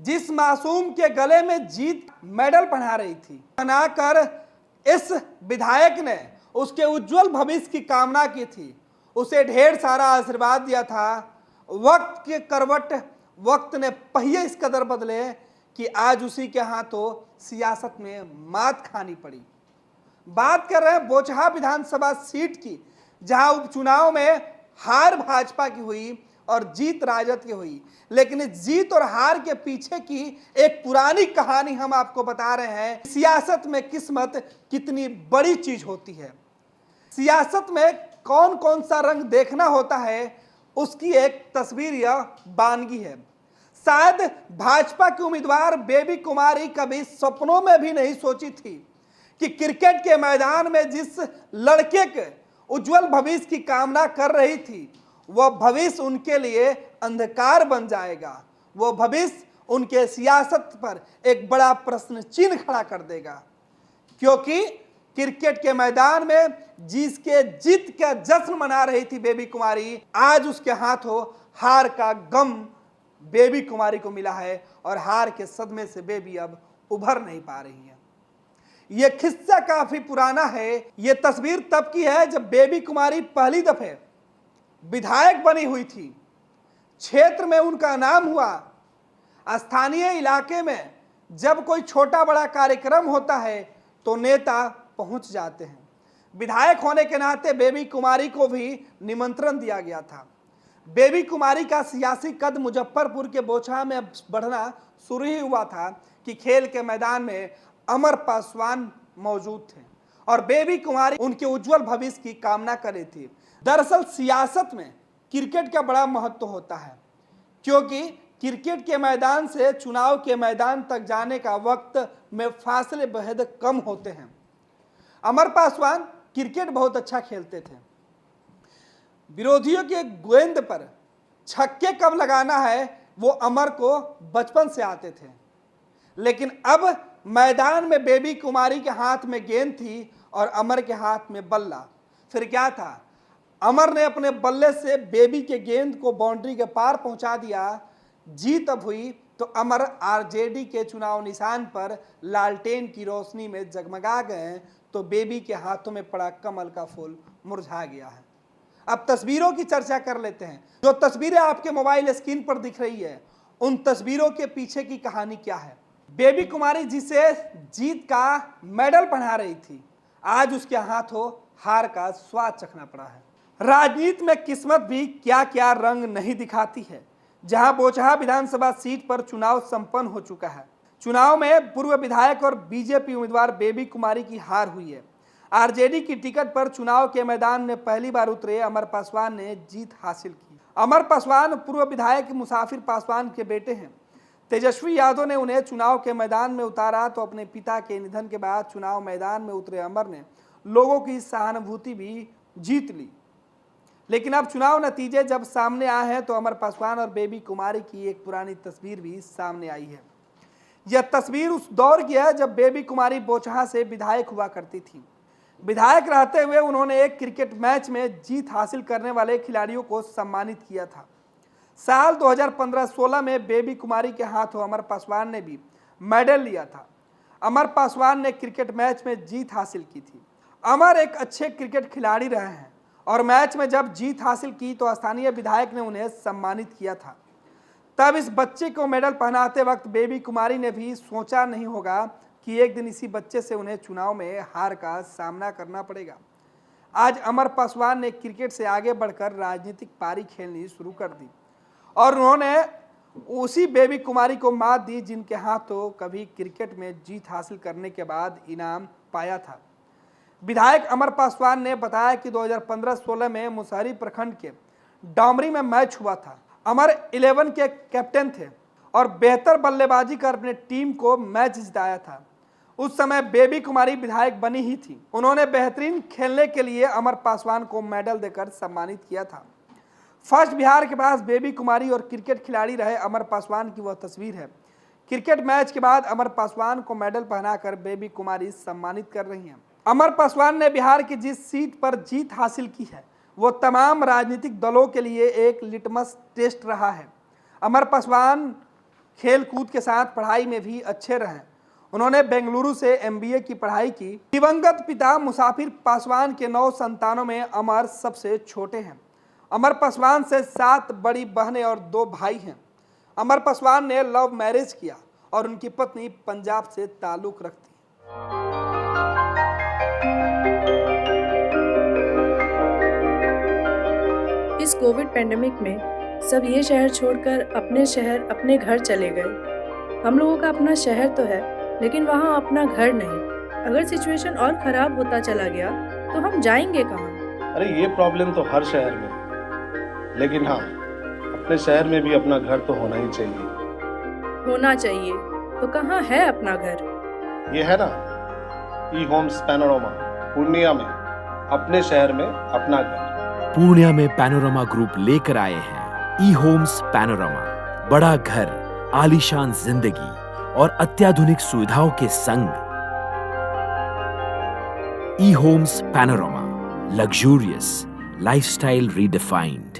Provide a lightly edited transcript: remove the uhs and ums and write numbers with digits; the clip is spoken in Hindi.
जिस मासूम के गले में जीत मेडल पहना रही थी, बनाकर इस विधायक ने उसके उज्जवल भविष्य की कामना की थी, उसे ढेर सारा आशीर्वाद दिया था। वक्त के करवट, वक्त ने पहिए इस कदर बदले कि आज उसी के हाथों सियासत में मात खानी पड़ी। बात कर रहे हैं बोचहा विधानसभा सीट की, जहां उपचुनाव में हार भाजपा की हुई और जीत राजद की हुई। लेकिन इस जीत और हार के पीछे की एक पुरानी कहानी हम आपको बता रहे हैं। सियासत में किस्मत कितनी बड़ी चीज होती है, सियासत में कौन कौन सा रंग देखना होता है, उसकी एक तस्वीर यह बानगी है। शायद भाजपा की उम्मीदवार बेबी कुमारी कभी सपनों में भी नहीं सोची थी कि क्रिकेट के मैदान में जिस लड़के के उज्जवल भविष्य की कामना कर रही थी, वह भविष्य उनके लिए अंधकार बन जाएगा। वह भविष्य उनके सियासत पर एक बड़ा प्रश्न चिन्ह खड़ा कर देगा, क्योंकि क्रिकेट के मैदान में जिसके जीत का जश्न मना रही थी बेबी कुमारी, आज उसके हाथों हार का गम बेबी कुमारी को मिला है और हार के सदमे से बेबी अब उभर नहीं पा रही है। यह किस्सा काफी पुराना है। यह तस्वीर तब की है जब बेबी कुमारी पहली दफे विधायक बनी हुई थी। क्षेत्र में उनका नाम हुआ। स्थानीय इलाके में जब कोई छोटा बड़ा कार्यक्रम होता है तो नेता पहुंच जाते हैं। विधायक होने के नाते बेबी कुमारी को भी निमंत्रण दिया गया था। बेबी कुमारी का सियासी कद मुजफ्फरपुर के बोचहा में बढ़ना शुरू ही हुआ था कि खेल के मैदान में अमर पासवान मौजूद थे और बेबी कुमारी उनके उज्जवल भविष्य की कामना कर रही थी। दरअसल सियासत में क्रिकेट का बड़ा महत्व होता है, क्योंकि क्रिकेट के मैदान से चुनाव के मैदान तक जाने का वक्त में फासले बेहद कम होते हैं। अमर पासवान क्रिकेट बहुत अच्छा खेलते थे। विरोधियों के गेंद पर छक्के कब लगाना है वो अमर को बचपन से आते थे। लेकिन अब मैदान में बेबी कुमारी के हाथ में गेंद थी और अमर के हाथ में बल्ला। फिर क्या था, अमर ने अपने बल्ले से बेबी के गेंद को बाउंड्री के पार पहुंचा दिया। जीत अब हुई तो अमर आरजेडी के चुनाव निशान पर लालटेन की रोशनी में जगमगा गए तो बेबी के हाथों में पड़ा कमल का फूल मुरझा गया है। अब तस्वीरों की चर्चा कर लेते हैं। जो तस्वीरें आपके मोबाइल स्क्रीन पर दिख रही है, उन तस्वीरों के पीछे की कहानी क्या है। बेबी कुमारी जिसे जीत का मेडल पहना रही थी, आज उसके हाथों हार का स्वाद चखना पड़ा है। राजनीति में किस्मत भी क्या क्या रंग नहीं दिखाती है। जहां बोचहा विधानसभा सीट पर चुनाव संपन्न हो चुका है। चुनाव में पूर्व विधायक और बीजेपी उम्मीदवार बेबी कुमारी की हार हुई है। आरजेडी की टिकट पर चुनाव के मैदान में पहली बार उतरे अमर पासवान ने जीत हासिल की। अमर पासवान पूर्व विधायक मुसाफिर पासवान के बेटे हैं। तेजस्वी यादव ने उन्हें चुनाव के मैदान में उतारा तो अपने पिता के निधन के बाद चुनाव मैदान में उतरे अमर ने लोगों की सहानुभूति भी जीत ली। लेकिन अब चुनाव नतीजे जब सामने आए हैं तो अमर पासवान और बेबी कुमारी की एक पुरानी तस्वीर भी सामने आई है। यह तस्वीर उस दौर की है जब बेबी कुमारी बोचहा से विधायक हुआ करती थी। विधायक रहते हुए उन्होंने एक क्रिकेट मैच में जीत हासिल करने वाले खिलाड़ियों को सम्मानित किया था। साल 2015-16 में बेबी कुमारी के हाथों अमर पासवान ने भी मेडल लिया था। अमर पासवान ने क्रिकेट मैच में जीत हासिल की थी। अमर एक अच्छे क्रिकेट खिलाड़ी रहे हैं और मैच में जब जीत हासिल की तो स्थानीय विधायक ने उन्हें सम्मानित किया था। तब इस बच्चे को मेडल पहनाते वक्त बेबी कुमारी ने भी सोचा नहीं होगा कि एक दिन इसी बच्चे से उन्हें चुनाव में हार का सामना करना पड़ेगा। आज अमर पासवान ने क्रिकेट से आगे बढ़कर राजनीतिक पारी खेलनी शुरू कर दी और उन्होंने उसी बेबी कुमारी को मात दी जिनके हाथों कभी क्रिकेट में जीत हासिल करने के बाद इनाम पाया था। विधायक अमर पासवान ने बताया कि 2015-16 में मुसहरी प्रखंड के डामरी में मैच हुआ था। अमर 11 के कैप्टन थे और बेहतर बल्लेबाजी कर अपने टीम को मैच जिताया था। उस समय बेबी कुमारी विधायक बनी ही थी। उन्होंने बेहतरीन खेलने के लिए अमर पासवान को मेडल देकर सम्मानित किया था। फर्स्ट बिहार के पास बेबी कुमारी और क्रिकेट खिलाड़ी रहे अमर पासवान की वह तस्वीर है। क्रिकेट मैच के बाद अमर पासवान को मेडल पहनाकर बेबी कुमारी सम्मानित कर रही हैं। अमर पासवान ने बिहार की जिस सीट पर जीत हासिल की है वो तमाम राजनीतिक दलों के लिए एक लिटमस टेस्ट रहा है। अमर पासवान खेल कूद के साथ पढ़ाई में भी अच्छे रहे। उन्होंने बेंगलुरु से MBA की पढ़ाई की। दिवंगत पिता मुसाफिर पासवान के 9 संतानों में अमर सबसे छोटे हैं। अमर पासवान से 7 बड़ी बहनें और 2 भाई हैं। अमर पासवान ने लव मैरिज किया और उनकी पत्नी पंजाब से ताल्लुक रखती है। इस कोविड पेंडेमिक में सब ये शहर छोड़कर अपने शहर अपने घर चले गए। हम लोगों का अपना शहर तो है, लेकिन वहाँ अपना घर नहीं। अगर सिचुएशन और खराब होता चला गया तो हम जाएंगे कहाँ? अरे ये प्रॉब्लम तो हर शहर में है, लेकिन हाँ, अपने शहर में भी अपना घर तो होना ही चाहिए। होना चाहिए तो कहाँ है अपना घर? ये है ना, ई होम्स पैनोरामा, पूर्णिया में, अपने शहर में अपना घर। पूर्णिया में पैनोरामा ग्रुप लेकर आए हैं ई होम्स पैनोरामा। बड़ा घर, आलीशान जिंदगी और अत्याधुनिक सुविधाओं के संग। E homes panorama, luxurious lifestyle redefined.